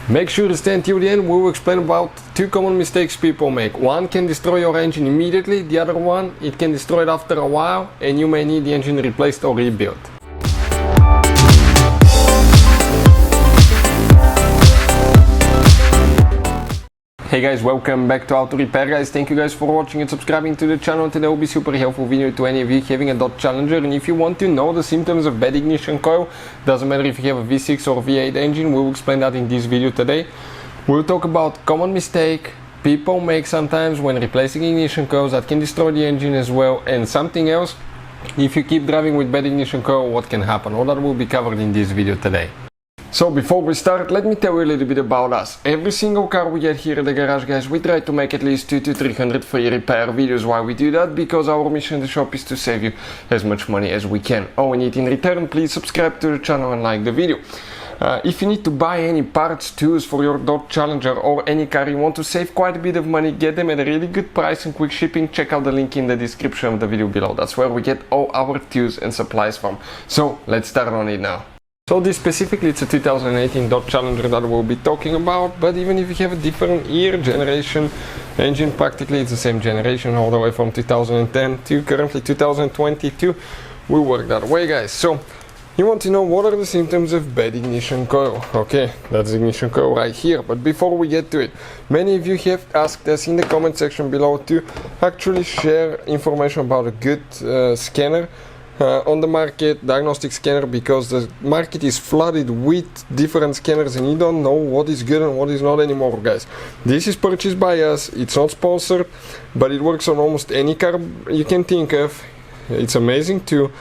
Make sure to stay until the end. We will explain about two common mistakes people make. One can destroy your engine immediately, the other one, it can destroy it after a while and you may need the engine replaced or rebuilt. Hey guys, welcome back to How to Repair guys. Thank you guys for watching and subscribing to the channel. Today will be super helpful video to any of you having a Dodge Challenger, and if you want to know the symptoms of bad ignition coil, doesn't matter if you have a V6 or V8 engine, we will explain that in this video today. We'll talk about common mistake people make sometimes when replacing ignition coils that can destroy the engine as well, and something else, if you keep driving with bad ignition coil, what can happen. All that will be covered in this video today. So before we start, let me tell you a little bit about us. Every single car we get here at the garage guys, we try to make at least 200 to 300 free repair videos. Why we do that? Because our mission in the shop is to save you as much money as we can. All we need in return, please subscribe to the channel and like the video. If you need to buy any parts, tools for your Dodge Challenger or any car you want to save quite a bit of money, get them at a really good price and quick shipping, check out the link in the description of the video below. That's where we get all our tools and supplies from. So let's start on it now. So this specifically, it's a 2018 Dodge Challenger that we'll be talking about, but even if you have a different year, generation, engine, practically it's the same generation all the way from 2010 to currently 2022, we work that way guys. So you want to know what are the symptoms of bad ignition coil. Okay, that's ignition coil right here. But before we get to it, many of you have asked us in the comment section below to actually share information about a good scanner on the market, diagnostic scanner, because the market is flooded with different scanners and you don't know what is good and what is not anymore guys. This is purchased by us, it's not sponsored, but it works on almost any car you can think of. It's amazing too,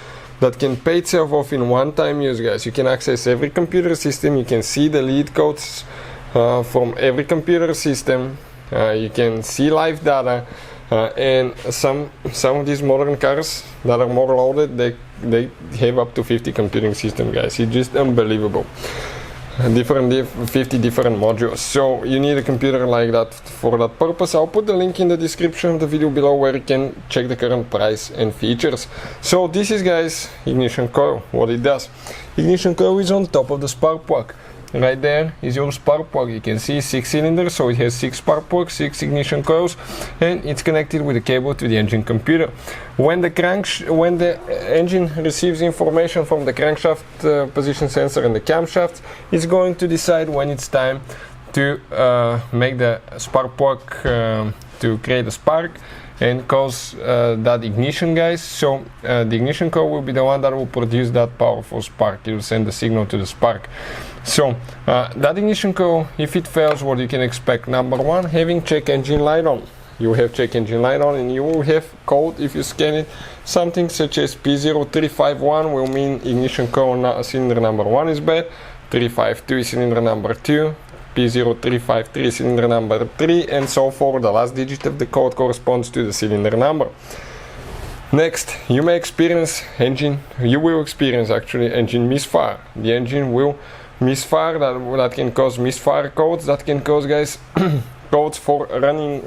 that can pay itself off in one-time use guys. You can access every computer system, you can see the lead codes from every computer system, you can see live data. And some of these modern cars that are more loaded, they have up to 50 computing systems guys. It's just unbelievable. 50 different modules. So you need a computer like that for that purpose. I'll put the link in the description of the video below where you can check the current price and features. So this is guys ignition coil, what it does. Ignition coil is on top of the spark plug. Right there is your spark plug. You can see 6 cylinders, so it has 6 spark plugs, 6 ignition coils, and it's connected with a cable to the engine computer. When the engine receives information from the crankshaft position sensor and the camshaft, it's going to decide when it's time to make the spark plug to create a spark and cause that ignition guys. So the ignition coil will be the one that will produce that powerful spark. It will send the signal to the spark. So that ignition coil, if it fails, what you can expect: number one, having check engine light on. You have check engine light on and you will have code if you scan it. Something such as P0351 will mean ignition coil cylinder number 1 is bad, 352 is cylinder number 2, P0353 cylinder number 3, and so forth. The last digit of the code corresponds to the cylinder number. Next, you will experience engine misfire. The engine will misfire, that can cause misfire codes, that can cause guys codes for running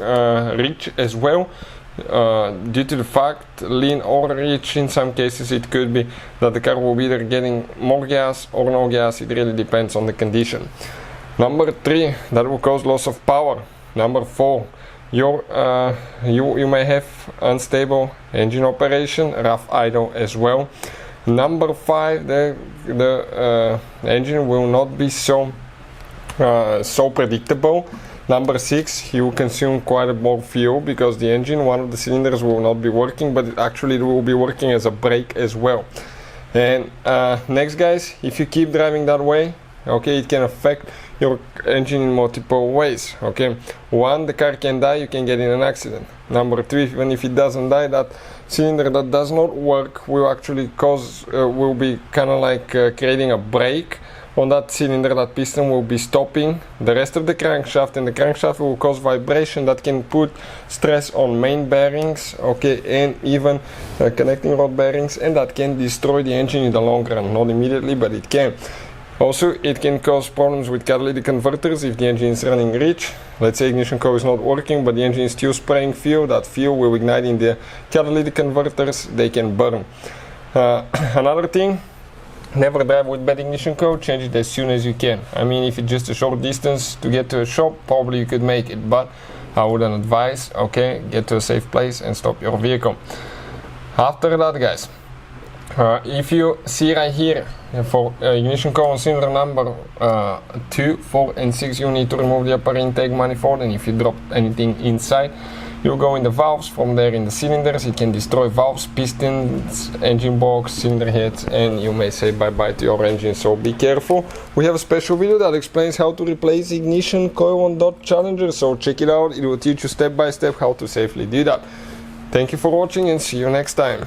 rich as well, due to the fact, lean or rich. In some cases it could be that the car will be either getting more gas or no gas, it really depends on the condition. Number 3, that will cause loss of power. Number 4, you may have unstable engine operation, rough idle as well. Number 5, the engine will not be so predictable. Number 6, you will consume quite a more fuel because the engine, one of the cylinders will not be working, but it will be working as a brake as well. And next guys, if you keep driving that way, okay, it can affect your engine in multiple ways. Okay, 1, the car can die, you can get in an accident. Number 2, even if it doesn't die, that cylinder that does not work will actually will be kind of like creating a brake on that cylinder. That piston will be stopping the rest of the crankshaft, and the crankshaft will cause vibration that can put stress on main bearings, okay, and even connecting rod bearings, and that can destroy the engine in the long run. Not immediately, but it can. Also, it can cause problems with catalytic converters if the engine is running rich. Let's say ignition coil is not working, but the engine is still spraying fuel. That fuel will ignite in the catalytic converters. They can burn. Another thing, Never drive with bad ignition coil, change it as soon as you can. I mean, if it's just a short distance to get to a shop, probably you could make it, but I wouldn't advise. Okay, get to a safe place and stop your vehicle. After that, guys, if you see right here for ignition coil on cylinder number 2, 4 and 6, you need to remove the upper intake manifold, and if you drop anything inside, you go in the valves. From there in the cylinders, it can destroy valves, pistons, engine box, cylinder heads, and you may say bye bye to your engine, so be careful. We have a special video that explains how to replace ignition coil on Dodge Challenger, so check it out. It will teach you step by step how to safely do that. Thank you for watching and see you next time.